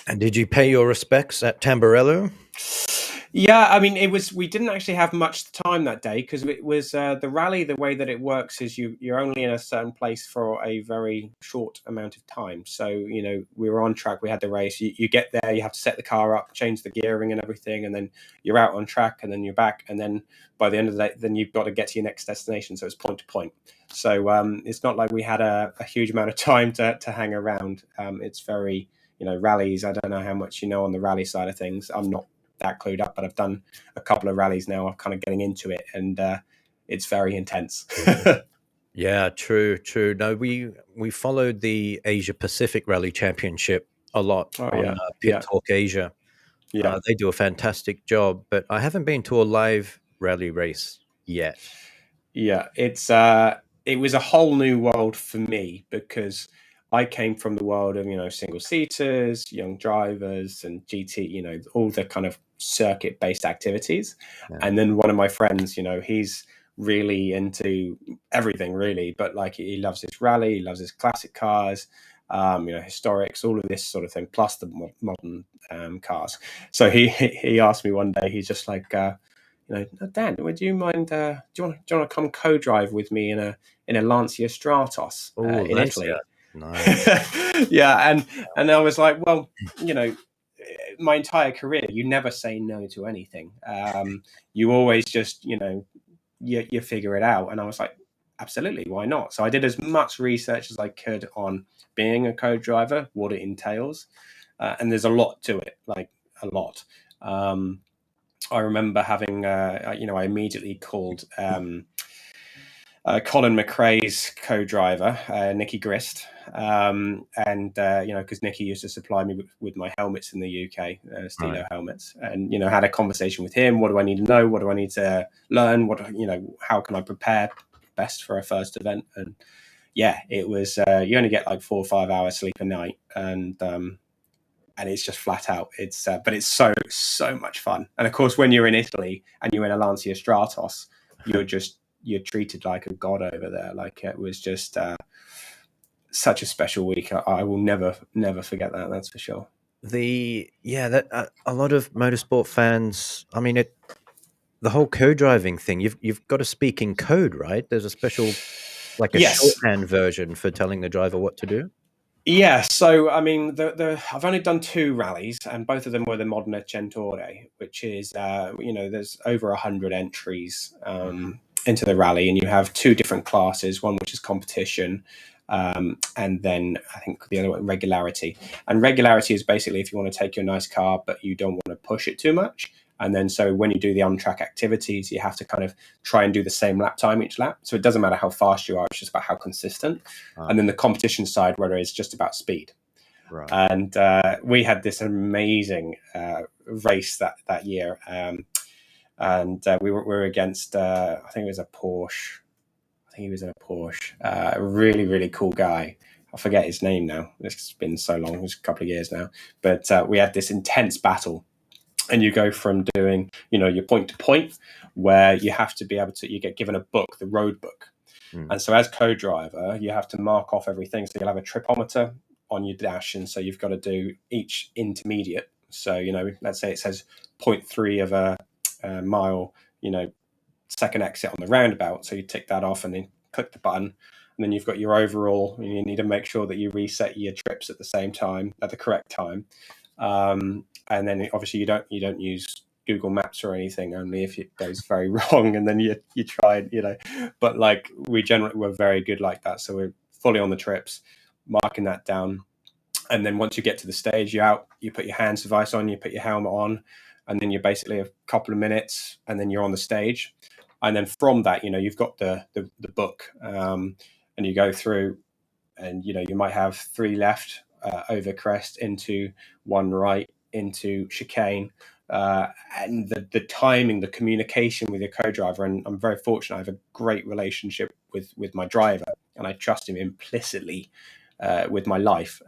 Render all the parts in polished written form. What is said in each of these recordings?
And did you pay your respects at Tamburello? Yeah, I mean, we didn't actually have much time that day because it was the rally. The way that it works is you're only in a certain place for a very short amount of time. So, we were on track. We had the race. You get there, you have to set the car up, change the gearing and everything, and then you're out on track, and then you're back, and then by the end of the day, then you've got to get to your next destination. So it's point to point. So it's not like we had a huge amount of time to hang around. It's very, rallies. I don't know how much you know on the rally side of things. I'm not that clued up, but I've done a couple of rallies now. I'm kind of getting into it, and it's very intense. Yeah, true, true. No, we followed the Asia Pacific Rally Championship a lot Oh on yeah, Pit yeah, Talk Asia. yeah, They do a fantastic job, but I haven't been to a live rally race yet. yeah. It was a whole new world for me because I came from the world of single seaters, young drivers, and GT. All the kind of circuit based activities, Yeah. and then one of my friends, he's really into everything really, but like he loves his rally, he loves his classic cars, historics, all of this sort of thing, plus the modern cars. So he asked me one day, he's just like, Dan, would you mind? Do you want to come co-drive with me in a Lancia Stratos Oh, in Lancia. Italy? Nice. Yeah, and I was like, well, you know, my entire career, you never say no to anything. You always just, you figure it out. And I was like, absolutely, why not? So I did as much research as I could on being a co-driver, what it entails, and there's a lot to it, like a lot. I remember having, I immediately called Colin McRae's co-driver, Nicky Grist, and because Nicky used to supply me with my helmets in the UK, Right. Stilo helmets, and had a conversation with him. What do I need to know? What do I need to learn? How can I prepare best for a first event? And yeah, it was. You only get like 4 or 5 hours sleep a night, and it's just flat out. But it's so much fun. And of course, when you're in Italy and you're in a Lancia Stratos, you're treated like a god over there. Like it was just such a special week. I will never forget that. That's for sure. That a lot of motorsport fans. I mean, the whole co-driving thing. You've got to speak in code, right? There's a special, like a Yes. shorthand version for telling the driver what to do. Yeah, so I mean, I've only done two rallies, and both of them were the Modena Centore, which is there's over 100 entries into the rally, and you have two different classes, one which is competition, and then I think the other one regularity. And regularity is basically if you want to take your nice car, but you don't want to push it too much. And then so when you do the on track activities, you have to kind of try and do the same lap time each lap. So it doesn't matter how fast you are; it's just about how consistent. And then the competition side, where it's just about speed. Right. And we had this amazing race that year, and we were against I think it was a Porsche. I think he was in a Porsche. A really really cool guy. I forget his name now. It's been so long. It's a couple of years now. But we had this intense battle, and you go from doing your point to point, where you have to be able to. You get given a book, the road book. Mm. And so as co-driver, you have to mark off everything. So you'll have a tripometer on your dash. And so you've got to do each intermediate. So, let's say it says point 0.3 of a mile, second exit on the roundabout. So you tick that off and then click the button. And then you've got your overall, and you need to make sure that you reset your trips at the same time, at the correct time. And then obviously you don't use Google Maps or anything, only if it goes very wrong, and then you try, But like we generally were very good like that, so we're fully on the trips, marking that down, and then once you get to the stage, you're out, you put your hands device on, you put your helmet on, and then you're basically a couple of minutes, and then you're on the stage, and then from that, you've got the book, and you go through, and you might have three left over crest into one right into chicane, and the timing, the communication with your co-driver. And I'm very fortunate; I have a great relationship with my driver, and I trust him implicitly with my life.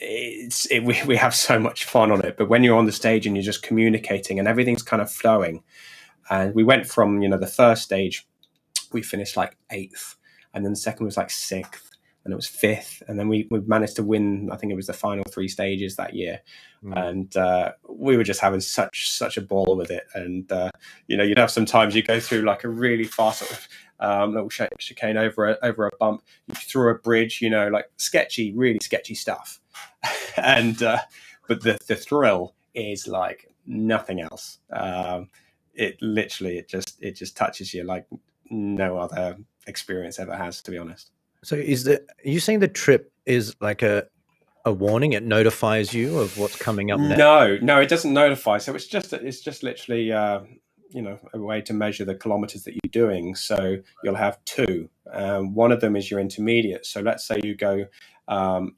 We have so much fun on it. But when you're on the stage and you're just communicating and everything's kind of flowing, and we went from the first stage, we finished like eighth, and then the second was like sixth, and it was fifth. And then we managed to win. I think it was the final three stages that year, Mm. and we were just having such a ball with it. And you'd have sometimes you go through like a really fast sort of little chicane over a bump, through a bridge, like sketchy, really sketchy stuff. And but the thrill is like nothing else. It just touches you like no other experience ever has, to be honest. So are you saying the trip is like a warning? It notifies you of what's coming up next? No, it doesn't notify. So it's just literally a way to measure the kilometers that you're doing. So you'll have two. One of them is your intermediate. So let's say you go,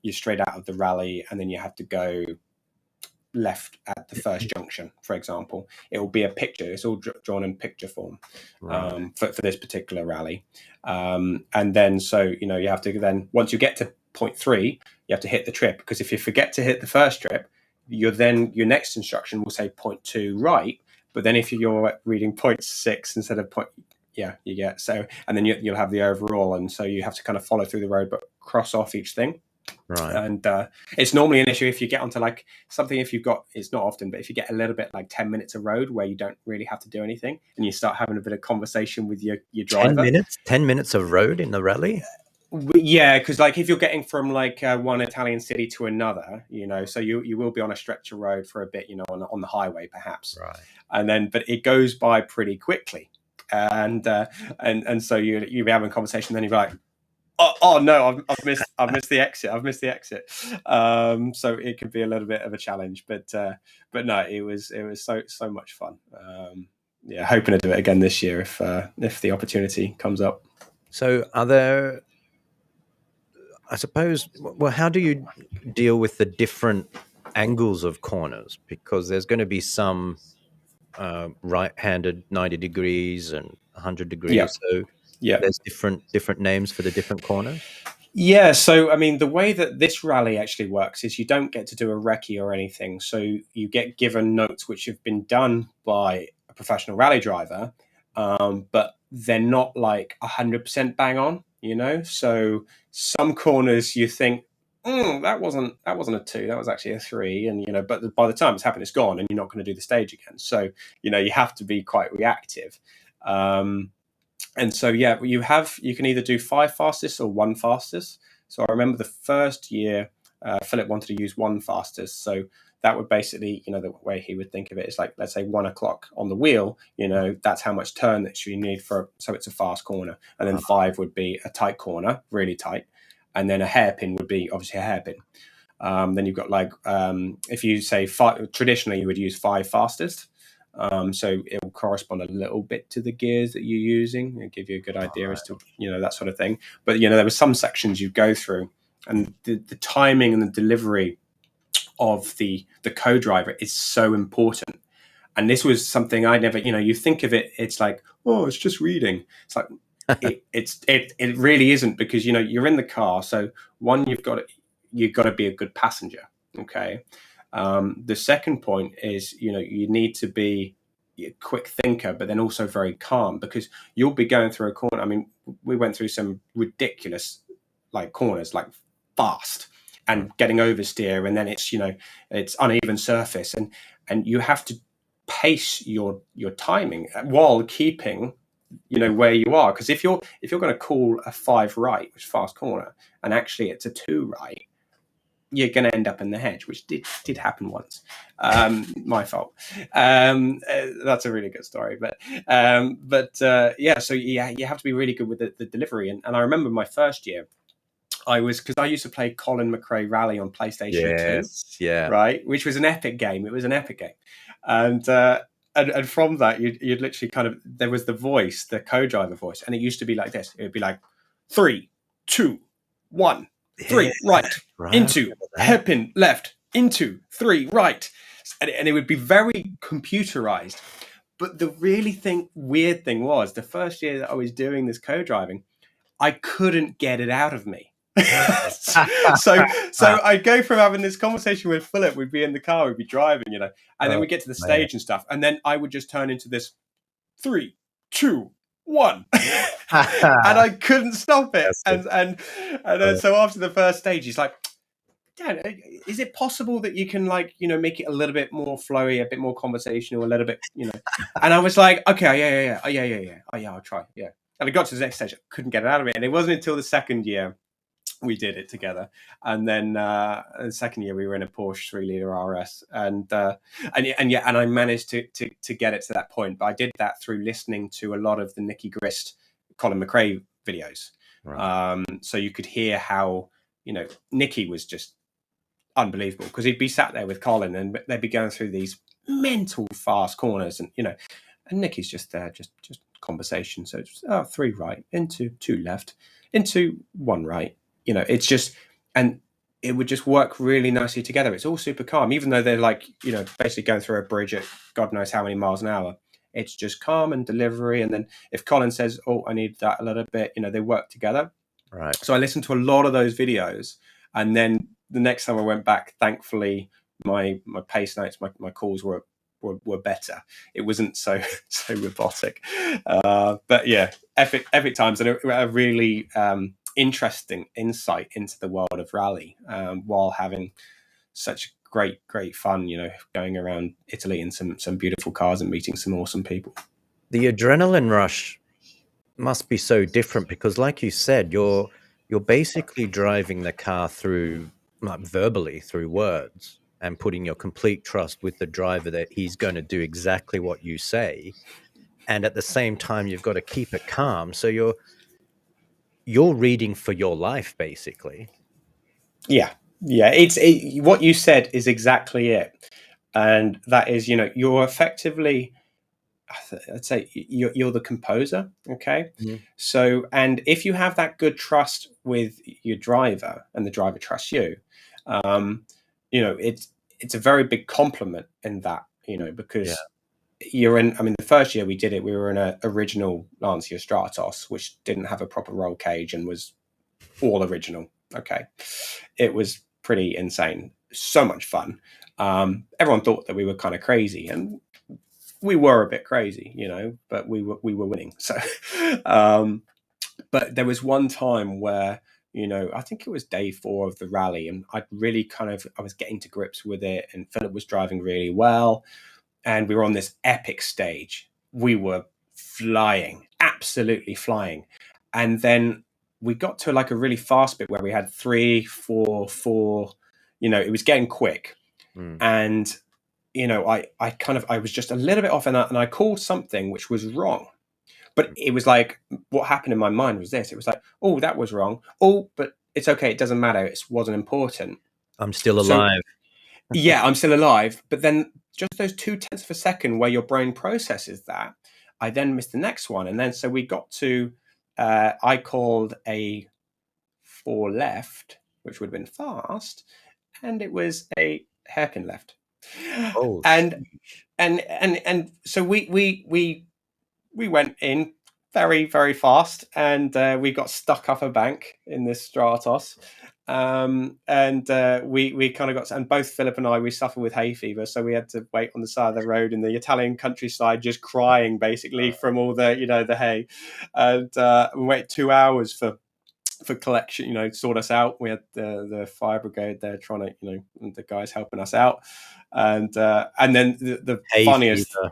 you're straight out of the rally, and then you have to go left at the first junction, for example. It will be a picture. It's all drawn in picture form, Right. for this particular rally. And then, so, you have to then, once you get to point three, you have to hit the trip, because if you forget to hit the first trip, your next instruction will say point two right. But then if you're reading point six instead of point, yeah, you get, so, and then you'll have the overall. And so you have to kind of follow through the road, but cross off each thing. Right. And it's normally an issue if you get onto like something, if you've got, it's not often, but if you get a little bit like 10 minutes of road where you don't really have to do anything, and you start having a bit of conversation with your 10 driver. minutes? 10 minutes of road in the rally? Yeah, because like if you're getting from like one Italian city to another, so you will be on a stretch of road for a bit, on the highway perhaps. Right. And then, but it goes by pretty quickly. And so you'll be having a conversation, then you're like, oh no, I've missed the exit. I've missed the exit. So it can be a little bit of a challenge, but no, it was so much fun. Yeah, hoping to do it again this year if the opportunity comes up. So are there, I suppose, well, how do you deal with the different angles of corners? Because there's going to be some right-handed 90 degrees and 100 Yeah, degrees. So yeah. there's different names for the different corners. Yeah, so I mean, the way that this rally actually works is you don't get to do a recce or anything. So you get given notes which have been done by a professional rally driver, but they're not like 100% bang on. So some corners you think, that wasn't a two, that was actually a three, and but by the time it's happened, it's gone, and you're not going to do the stage again. So you have to be quite reactive. And so, yeah, you can either do five fastest or one fastest. So I remember the first year, Philip wanted to use one fastest. So that would basically, the way he would think of it is like, let's say 1 o'clock on the wheel, that's how much turn that you need so it's a fast corner. And then five would be a tight corner, really tight. And then a hairpin would be obviously a hairpin. Then you've got like, if you say five, traditionally you would use five fastest. So it will correspond a little bit to the gears that you're using and give you a good idea as to, that sort of thing. But, there were some sections you go through, and the timing and the delivery of the co-driver is so important. And this was something I never, you think of it, it's like, oh, it's just reading. It's like, it really isn't, because, you're in the car. So one, you've got to be a good passenger. Okay. The second point is, you need to be a quick thinker, but then also very calm, because you'll be going through a corner. I mean, we went through some ridiculous like corners, like fast and getting oversteer, and then it's uneven surface, and you have to pace your timing while keeping where you are, because if you're going to call a five right, which is fast corner, and actually it's a two right, you're going to end up in the hedge, which did happen once. My fault. That's a really good story, but yeah. So yeah, you have to be really good with the delivery. And I remember my first year, because I used to play Colin McRae Rally on PlayStation 2, Yes. Yeah. right, which was an epic game. It was an epic game, and from that you'd literally kind of, there was the voice, the co-driver voice, and it used to be like this. It would be like 3, 2, 1, Yeah. 3 right, Right. into hairpin left, into 3 right, and it would be very computerized. But the really weird thing was, the first year that I was doing this co-driving, I couldn't get it out of me. so I'd go from having this conversation with Philip, we'd be in the car, we'd be driving, and then we get to the stage and stuff, and then I would just turn into this 3, 2, one. And I couldn't stop it. Fantastic. And then so after the first stage, he's like, Dan, is it possible that you can, like, make it a little bit more flowy, a bit more conversational, a little bit, And I was like, okay, yeah, oh yeah, I'll try, yeah. And I got to the next stage, I couldn't get it out of it, and it wasn't until the second year we did it together, and then the second year we were in a Porsche 3 liter RS, and I managed to get it to that point. But I did that through listening to a lot of the Nicky Grist, Colin McRae videos, Right. so you could hear how Nicky was just unbelievable, because he'd be sat there with Colin and they'd be going through these mental fast corners, and and Nicky's just there, just conversation. So it's 3 right, into 2 left, into 1 right. It's just, and it would just work really nicely together. It's all super calm, even though they're like, basically going through a bridge at God knows how many miles an hour. It's just calm and delivery. And then if Colin says, "Oh, I need that a little bit," they work together. Right. So I listened to a lot of those videos, and then the next time I went back, thankfully my pace notes, my calls were better. It wasn't so robotic. But yeah, epic times, and a really interesting insight into the world of rally, while having such great fun. Going around Italy in some beautiful cars and meeting some awesome people. The adrenaline rush must be so different because, like you said, you're basically driving the car through, like, verbally through words, and putting your complete trust with the driver that he's going to do exactly what you say. And at the same time, you've got to keep it calm. So you're reading for your life, basically. Yeah, what you said is exactly it, and that is, you're effectively, I'd say, you're the composer. Okay, Mhm. so, and if you have that good trust with your driver and the driver trusts you, um, it's a very big compliment in that, Yeah. because you're in. I mean, the first year we did it, we were in an original Lancia Stratos, which didn't have a proper roll cage and was all original. Okay, it was pretty insane. So much fun. Everyone thought that we were kind of crazy, and we were a bit crazy, but we were winning. So, but there was one time where, I think it was day 4 of the rally, and I was getting to grips with it, and Philip was driving really well, and we were on this epic stage. We were flying, absolutely flying. And then we got to like a really fast bit where we had 3, 4, 4. It was getting quick, Mm. and I was just a little bit off, and I called something which was wrong. But it was like, what happened in my mind was this: it was like, oh, that was wrong. Oh, but it's okay. It doesn't matter. It wasn't important. I'm still So alive. yeah, I'm still alive. But then just those 2 tenths of a second where your brain processes that, I then missed the next one. And then so we got to, I called a 4 left, which would have been fast, and it was a hairpin left. Oh, And sheesh. so we went in very, very fast, and we got stuck up a bank in this Stratos. And we kind of got, and both Philip and I, we suffer with hay fever, so we had to wait on the side of the road in the Italian countryside, just crying basically from all the hay. And we waited 2 hours for collection, sort us out. We had the fire brigade there trying to, the guys helping us out. And then the Hay funniest, fever.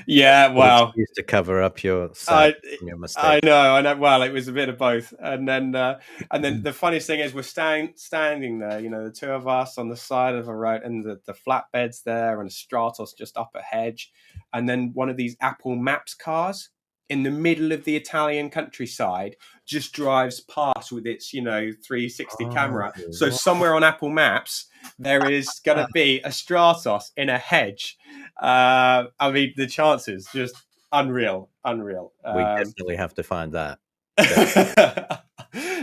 yeah, Good wow. excuse to cover up your sadness I and your I mistake. know, I know. Well, it was a bit of both, and then the funniest thing is we're standing there, the two of us on the side of a road, and the flatbeds there, and a Stratos just up a hedge, and then one of these Apple Maps cars in the middle of the Italian countryside just drives past with its 360 Oh, camera. So what? somewhere on Apple Maps there is going to be a Stratos in a hedge. I mean, the chances just unreal. We definitely have to find that.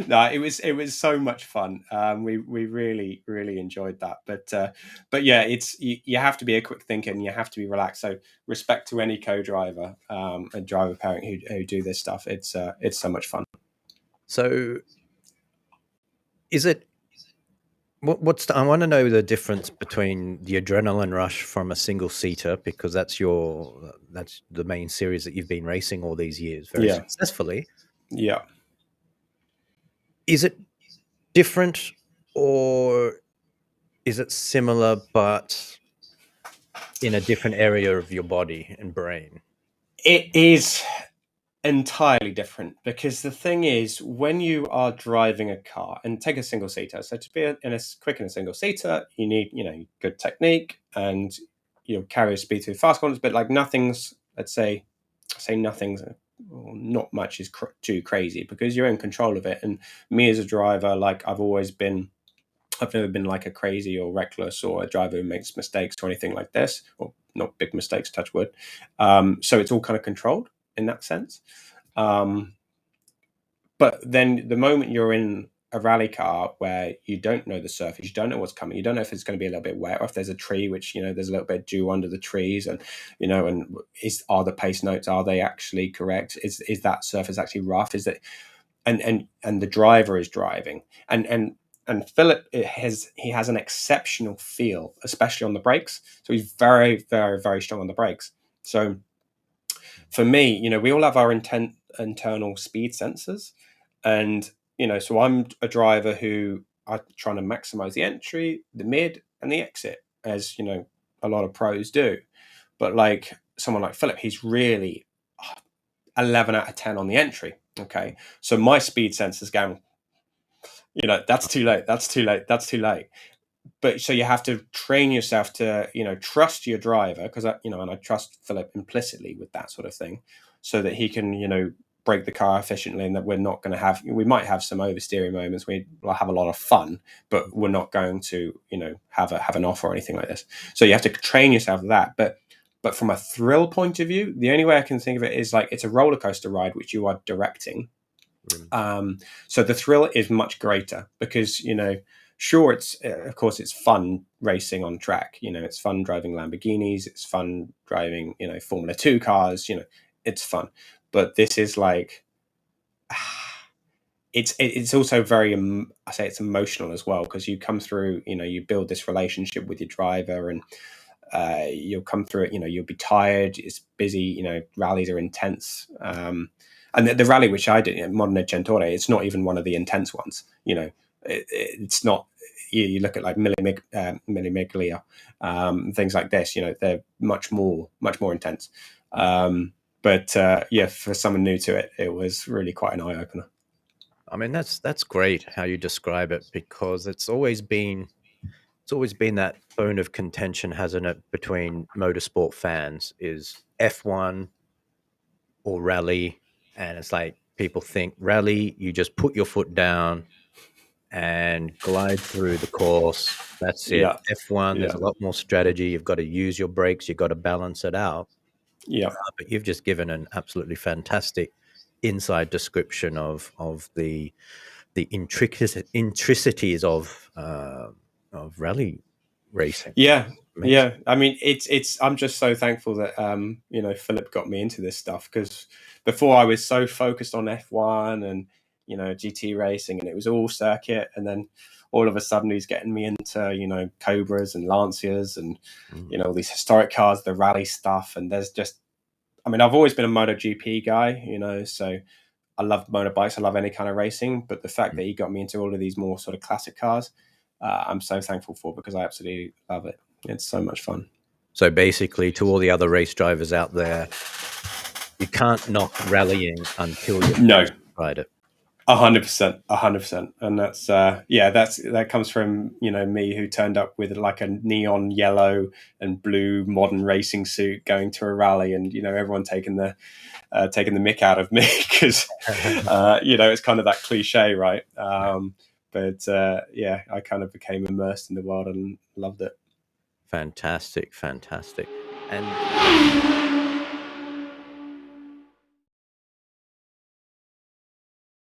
No, it was so much fun. We really enjoyed that. But yeah, you have to be a quick thinker, and you have to be relaxed. So respect to any co-driver and driver parent who do this stuff. It's so much fun. So is it I want to know the difference between the adrenaline rush from a single seater, because that's the main series that you've been racing all these years very Yeah, successfully. yeah. Is it different, or is it similar but in a different area of your body and brain? It is entirely different because the thing is, when you are driving a car and take a single seater, so to be quick in a single seater, you need good technique and you'll carry a speed through fast corners, but like nothing's, let's say nothing's, well, not much is too crazy because you're in control of it. And me as a driver, like I've never been like a crazy or reckless or a driver who makes mistakes or anything like this, or not big mistakes, touch wood. So it's all kind of controlled in that sense. Um, but then the moment you're in a rally car where you don't know the surface, you don't know what's coming, you don't know if it's going to be a little bit wet or if there's a tree, which, there's a little bit of dew under the trees, and, and are the pace notes, are they actually correct? Is that surface actually rough? Is it, and the driver is driving, and Philip he has an exceptional feel, especially on the brakes. So he's very, very, very strong on the brakes. So for me, we all have our internal speed sensors, and so I'm a driver who I'm trying to maximize the entry, the mid, and the exit, as a lot of pros do. But like someone like Philip, he's really 11 out of 10 on the entry. Okay, so my speed sensor's going, that's too late, that's too late, that's too late. But so you have to train yourself to trust your driver, because and I trust Philip implicitly with that sort of thing, so that he can brake the car efficiently, and that we might have some oversteering moments, we'll have a lot of fun, but we're not going to have an off or anything like this. So you have to train yourself to that. But from a thrill point of view, the only way I can think of it is like it's a roller coaster ride which you are directing. So the thrill is much greater because sure, it's of course it's fun racing on track. It's fun driving Lamborghinis. It's fun driving Formula 2 cars. It's fun, but this is like it's also very I say it's emotional as well, because you come through. You build this relationship with your driver, and you'll come through it. You'll be tired. It's busy. Rallies are intense. And the rally which I did at Modena Gentore, it's not even one of the intense ones. It's not. You look at like Millimiglia, things like this. They're much more intense. But yeah, for someone new to it, it was really quite an eye opener. I mean, that's great how you describe it, because it's always been that bone of contention, hasn't it, between motorsport fans, is F1 or rally. And it's like, people think rally, you just put your foot down and glide through the course. That's it. Yeah, F1, there's yeah, a lot more strategy. You've got to use your brakes. You've got to balance it out. yeah. But you've just given an absolutely fantastic inside description of the intricacies of rally racing. Yeah, Amazing. yeah. I mean, it's. I'm just so thankful that Philip got me into this stuff, because before I was so focused on F1 and GT racing, and it was all circuit, and then all of a sudden he's getting me into Cobras and Lancias and Mm. all these historic cars, the rally stuff, and there's just. I mean, I've always been a MotoGP guy, so I love motorbikes. I love any kind of racing, but the fact that he got me into all of these more sort of classic cars, I'm so thankful for, because I absolutely love it. It's so much fun. So basically, to all the other race drivers out there, you can't knock rallying until you've No, first tried it. 100%, 100%, and that comes from me, who turned up with like a neon yellow and blue modern racing suit going to a rally, and everyone taking the mick out of me because it's kind of that cliche, right? But yeah, I kind of became immersed in the world and loved it. Fantastic, fantastic. And